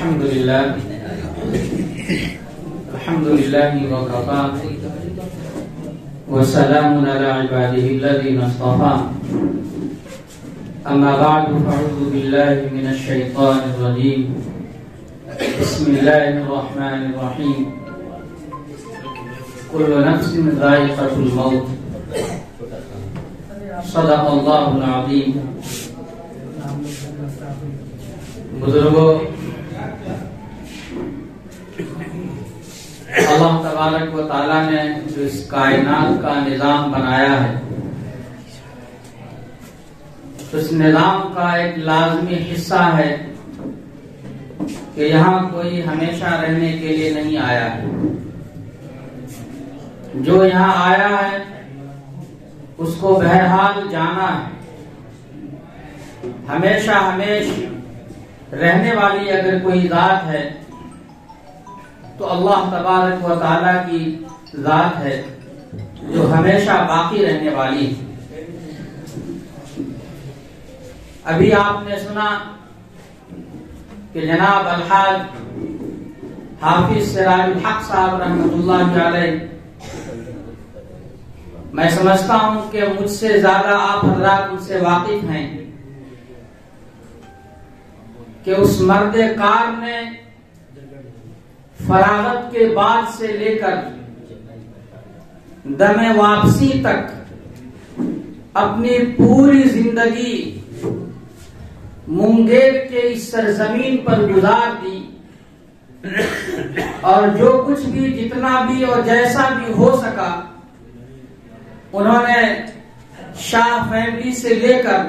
الحمد لله وكفى وسلام على عباده الذين اصطفى أما بعد فأعوذ بالله من الشيطان الرجيم بسم الله الرحمن الرحيم كل نفس ذائقة الموت صدق الله العظيم. بزرگوں، اللہ تبارک و تعالیٰ نے جو اس کائنات کا نظام بنایا ہے، اس نظام کا ایک لازمی حصہ ہے کہ یہاں کوئی ہمیشہ رہنے کے لیے نہیں آیا ہے. جو یہاں آیا ہے اس کو بہرحال جانا ہے. ہمیشہ رہنے والی اگر کوئی ذات ہے تو اللہ تبارک و تعالیٰ کی ذات ہے جو ہمیشہ باقی رہنے والی ہے. ابھی آپ نے سنا کہ جناب الحاج حافظ سراج الحق صاحب رحمۃ اللہ علیہ، میں سمجھتا ہوں کہ مجھ سے زیادہ آپ حضرات ان سے واقف ہیں کہ اس مرد کار نے فراغت کے بعد سے لے کر دم واپسی تک اپنی پوری زندگی منگیر کے اس سرزمین پر گزار دی، اور جو کچھ بھی جتنا بھی اور جیسا بھی ہو سکا انہوں نے شاہ فیملی سے لے کر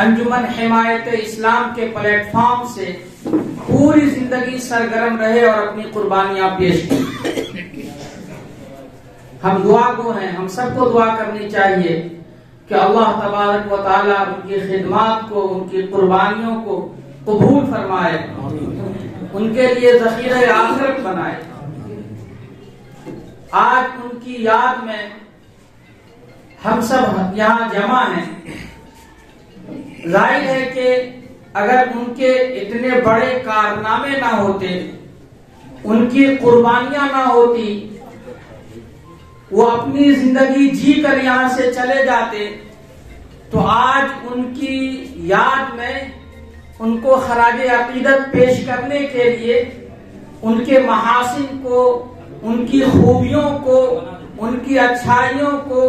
انجمن حمایت اسلام کے پلیٹ فارم سے پوری زندگی سرگرم رہے اور اپنی قربانیاں پیش کی. ہم دعا گو ہیں، ہم سب کو دعا کرنی چاہیے کہ اللہ تبارک و تعالیٰ ان کی خدمات کو، ان کی قربانیوں کو قبول فرمائے، ان کے لیے ذخیرہ آخرت بنائے. آج ان کی یاد میں ہم سب یہاں جمع ہیں. ظاہر ہے کہ اگر ان کے اتنے بڑے کارنامے نہ ہوتے، ان کی قربانیاں نہ ہوتی، وہ اپنی زندگی جی کر یہاں سے چلے جاتے، تو آج ان کی یاد میں ان کو خراج عقیدت پیش کرنے کے لیے ان کے محاسن کو، ان کی خوبیوں کو، ان کی اچھائیوں کو،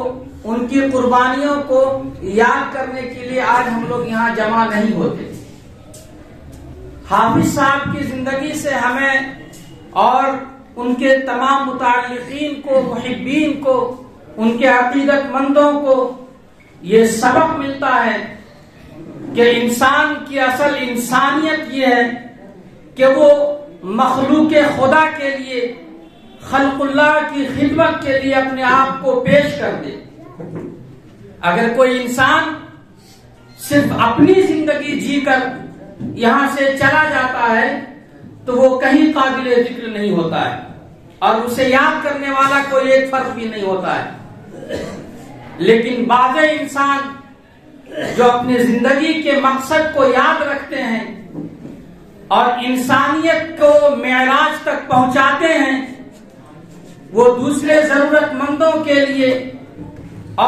ان کی قربانیوں کو یاد کرنے کے لیے آج ہم لوگ یہاں جمع نہیں ہوتے. حافظ صاحب کی زندگی سے ہمیں اور ان کے تمام متعلقین کو، محبین کو، ان کے عقیدت مندوں کو یہ سبق ملتا ہے کہ انسان کی اصل انسانیت یہ ہے کہ وہ مخلوق خدا کے لیے، خلق اللہ کی خدمت کے لیے اپنے آپ کو پیش کر دے. اگر کوئی انسان صرف اپنی زندگی جی کر یہاں سے چلا جاتا ہے تو وہ کہیں قابل ذکر نہیں ہوتا ہے، اور اسے یاد کرنے والا کوئی ایک فرد بھی نہیں ہوتا ہے. لیکن بعض انسان جو اپنی زندگی کے مقصد کو یاد رکھتے ہیں اور انسانیت کو معراج تک پہنچاتے ہیں، وہ دوسرے ضرورت مندوں کے لیے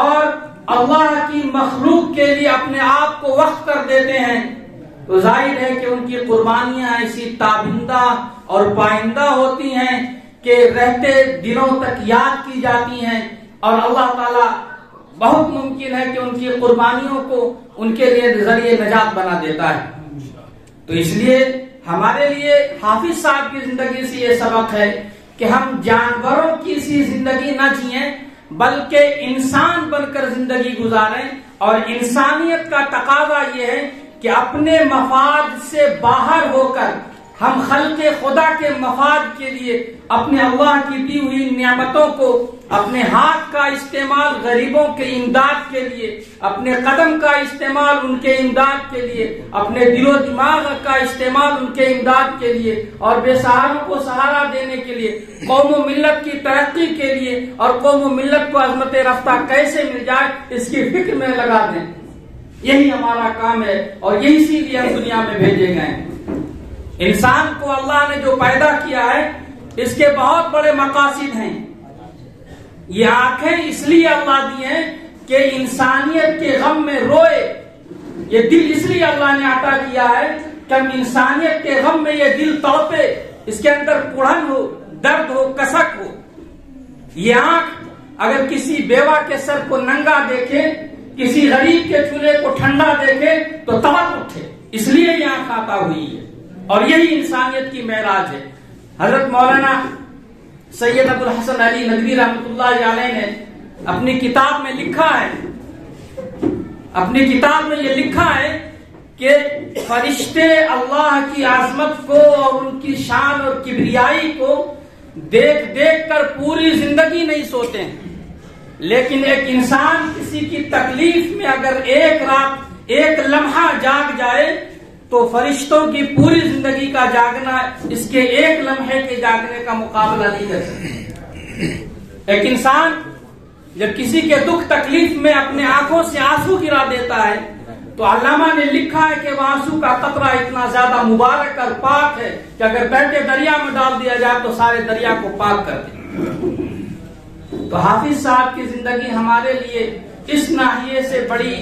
اور اللہ کی مخلوق کے لیے اپنے آپ کو وقف کر دیتے ہیں، تو ظاہر ہے کہ ان کی قربانیاں ایسی تابندہ اور پائندہ ہوتی ہیں کہ رہتے دنوں تک یاد کی جاتی ہیں، اور اللہ تعالیٰ بہت ممکن ہے کہ ان کی قربانیوں کو ان کے لیے ذریعہ نجات بنا دیتا ہے. تو اس لیے ہمارے لیے حافظ صاحب کی زندگی سے یہ سبق ہے کہ ہم جانوروں کی سی زندگی نہ جئیں بلکہ انسان بن کر زندگی گزاریں. اور انسانیت کا تقاضا یہ ہے کہ اپنے مفاد سے باہر ہو کر ہم خلق خدا کے مفاد کے لیے اپنے اللہ کی دی ہوئی نعمتوں کو، اپنے ہاتھ کا استعمال غریبوں کے امداد کے لیے، اپنے قدم کا استعمال ان کے امداد کے لیے، اپنے دل و دماغ کا استعمال ان کے امداد کے لیے، اور بے سہاروں کو سہارا دینے کے لیے، قوم و ملت کی ترقی کے لیے اور قوم و ملت کو عظمت رفتہ کیسے مل جائے اس کی فکر میں لگا دیں. یہی ہمارا کام ہے اور یہی اسی لیے ہم دنیا میں بھیجے گئے ہیں. انسان کو اللہ نے جو پیدا کیا ہے اس کے بہت بڑے مقاصد ہیں. یہ آنکھیں اس لیے اللہ دی ہیں کہ انسانیت کے غم میں روئے. یہ دل اس لیے اللہ نے عطا کیا ہے کہ ہم انسانیت کے غم میں یہ دل تڑپے، اس کے اندر کڑھن ہو، درد ہو، کسک ہو. یہ آنکھ اگر کسی بیوہ کے سر کو ننگا دیکھے، کسی غریب کے چولہے کو ٹھنڈا دیکھے تو تڑپ اٹھے. اس لیے یہ آنکھ عطا ہوئی ہے اور یہی انسانیت کی معراج ہے. حضرت مولانا سید ابو الحسن علی ندوی رحمۃ اللہ علیہ نے اپنی کتاب میں یہ لکھا ہے کہ فرشتے اللہ کی عظمت کو اور ان کی شان اور کبریائی کو دیکھ دیکھ کر پوری زندگی نہیں سوتے ہیں، لیکن ایک انسان کسی کی تکلیف میں اگر ایک رات ایک لمحہ جاگ جائے تو فرشتوں کی پوری زندگی کا جاگنا اس کے ایک لمحے کے جاگنے کا مقابلہ نہیں کر سکتے. ایک انسان جب کسی کے دکھ تکلیف میں اپنے آنکھوں سے آنسو گرا دیتا ہے تو علامہ نے لکھا ہے کہ وہ آنسو کا قطرہ اتنا زیادہ مبارک اور پاک ہے کہ اگر بیٹھے دریا میں ڈال دیا جائے تو سارے دریا کو پاک کر دے. تو حافظ صاحب کی زندگی ہمارے لیے اس ناحیے سے بڑی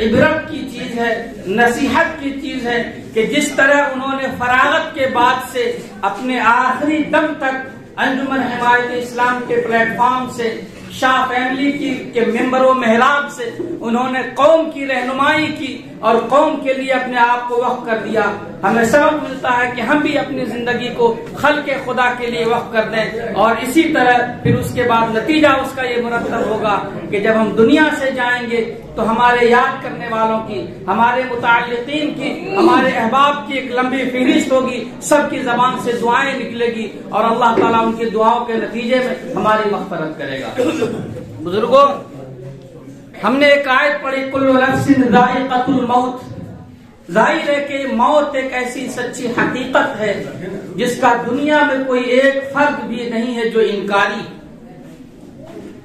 عبرت کی چیز ہے، نصیحت کی چیز ہے کہ جس طرح انہوں نے فراغت کے بعد سے اپنے آخری دم تک انجمن حمایت اسلام کے پلیٹ فارم سے، شاہ فیملی کے ممبر و محراب سے انہوں نے قوم کی رہنمائی کی اور قوم کے لیے اپنے آپ کو وقف کر دیا. ہمیں سبق ملتا ہے کہ ہم بھی اپنی زندگی کو خلق خدا کے لیے وقف کر دیں، اور اسی طرح پھر اس کے بعد نتیجہ اس کا یہ مرتب ہوگا کہ جب ہم دنیا سے جائیں گے تو ہمارے یاد کرنے والوں کی، ہمارے متعلقین کی، ہمارے احباب کی ایک لمبی فہرست ہوگی. سب کی زبان سے دعائیں نکلے گی اور اللہ تعالیٰ ان کی دعاؤں کے نتیجے میں ہماری مغفرت کرے گا. بزرگوں، ہم نے ایک آیت پڑھی، کل نفس ذائقۃ الموت. ظاہر ہے کہ موت ایک ایسی سچی حقیقت ہے جس کا دنیا میں کوئی ایک فرد بھی نہیں ہے جو انکاری.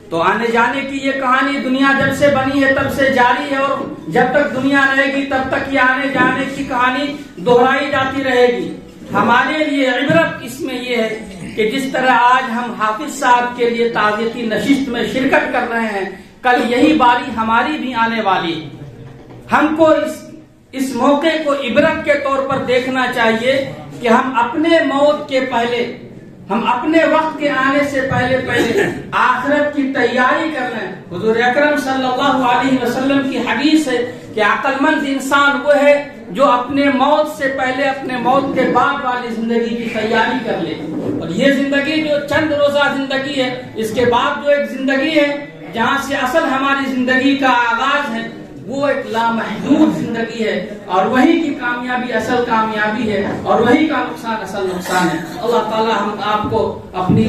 تو آنے جانے کی یہ کہانی دنیا جب سے بنی ہے تب سے جاری ہے، اور جب تک دنیا رہے گی تب تک یہ آنے جانے کی کہانی دہرائی جاتی رہے گی. ہمارے لیے عبرت اس میں یہ ہے کہ جس طرح آج ہم حافظ صاحب کے لیے تعزیتی نشست میں شرکت کر رہے ہیں، کل یہی باری ہماری بھی آنے والی. ہم کو اس موقع کو عبرت کے طور پر دیکھنا چاہیے کہ ہم اپنے موت کے پہلے، ہم اپنے وقت کے آنے سے پہلے آخرت کی تیاری کر لیں. حضور اکرم صلی اللہ علیہ وسلم کی حدیث ہے کہ عقل مند انسان وہ ہے جو اپنے موت سے پہلے اپنے موت کے بعد والی زندگی کی تیاری کر لے. اور یہ زندگی جو چند روزہ زندگی ہے، اس کے بعد جو ایک زندگی ہے جہاں سے اصل ہماری زندگی کا آغاز ہے، وہ ایک لامحدود زندگی ہے، اور وہی کی کامیابی اصل کامیابی ہے اور وہی کا نقصان اصل نقصان ہے. اللہ تعالی ہم آپ کو اپنی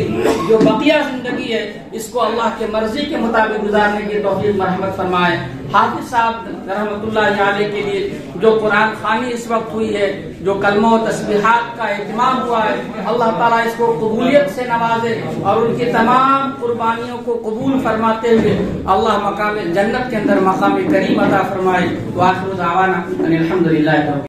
جو بقیہ زندگی ہے اس کو اللہ کے مرضی کے مطابق گزارنے کی توفیق مرحمت فرمائے. حافظ صاحب رحمۃ اللہ علیہ کے لیے جو قرآن خوانی اس وقت ہوئی ہے، جو کلمہ و تسبیحات کا اہتمام ہوا ہے، اللہ تعالیٰ اس کو قبولیت سے نوازے اور ان کی تمام قربانیوں کو قبول فرماتے ہوئے اللہ مقام جنت کے اندر مقام کریم عطا فرمائے. وآخر دعوانا ان الحمدللہ.